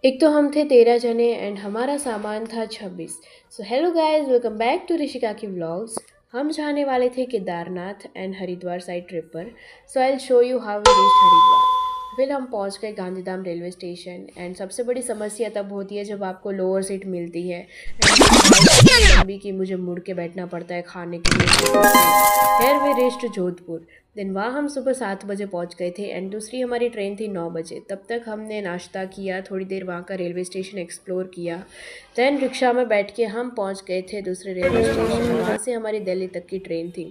एक तो हम थे 13 जने एंड हमारा सामान था 26। So hello guys, welcome back to Rishika की व्लॉग्स। हम जाने वाले थे Kedarnath and Haridwar side trip पर। So I will show you how we reached Haridwar. फिर हम पहुंच गए गांधीधाम रेलवे स्टेशन एंड सबसे बड़ी समस्या तब होती है जब आपको लोअर सीट मिलती है एंड इतनी लंबी कि मुझे मुड़ के बैठना पड़ता है खाने के लिए। फिर वी रीच्ड जोधपुर। देन वहाँ हम सुबह 7 बजे पहुँच गए थे एंड दूसरी हमारी ट्रेन थी 9 बजे। तब तक हमने नाश्ता किया, थोड़ी देर वहाँ का रेलवे स्टेशन एक्सप्लोर किया। देन रिक्शा में बैठ के हम पहुँच गए थे दूसरे रेलवे स्टेशन। वहाँ से हमारी दिल्ली तक की ट्रेन थी।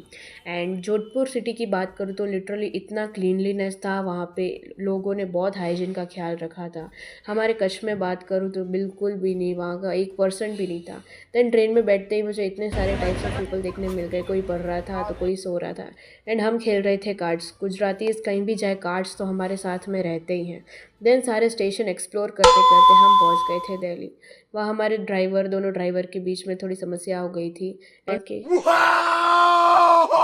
एंड जोधपुर सिटी की बात करूँ तो लिटरली इतना क्लीनलीनेस था वहाँ पे, लोगों ने बहुत हाइजीन का ख्याल रखा था। हमारे कच्छ में बात करूँ तो बिल्कुल भी नहीं, वहाँ का 1% भी नहीं था। देन ट्रेन में बैठते ही मुझे इतने सारे टाइप्स ऑफ पीपल देखने मिल गए, कोई पढ़ रहा था तो कोई सो रहा था एंड हम खेल रहे थे कार्ड्स। गुजरातीज कहीं भी जाए कार्ड्स तो हमारे साथ में रहते ही हैं। देन सारे स्टेशन एक्सप्लोर करते करते हम पहुंच गए थे दिल्ली। वहाँ हमारे दोनों ड्राइवर के बीच में थोड़ी समस्या हो गई थी। ओके,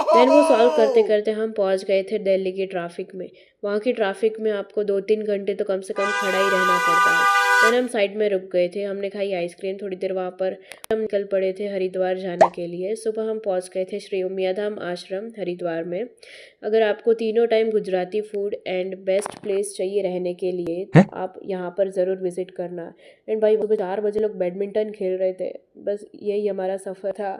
देन वो सॉल्व करते करते हम पहुंच गए थे दिल्ली की ट्रैफिक में। वहाँ की ट्रैफिक में आपको 2-3 घंटे तो कम से कम खड़ा ही रहना पड़ता है। देन हम साइड में रुक गए थे, हमने खाई आइसक्रीम थोड़ी देर वहाँ पर। हम निकल पड़े थे हरिद्वार जाने के लिए। सुबह हम पहुँच गए थे श्री उमियाधाम आश्रम हरिद्वार में। अगर आपको तीनों time Gujarati food and best place चाहिए रहने के लिए तो आप यहाँ पर ज़रूर विज़िट करना। एंड भाई सुबह 4 बजे लोग बैडमिंटन खेल रहे थे। बस यही हमारा सफ़र था।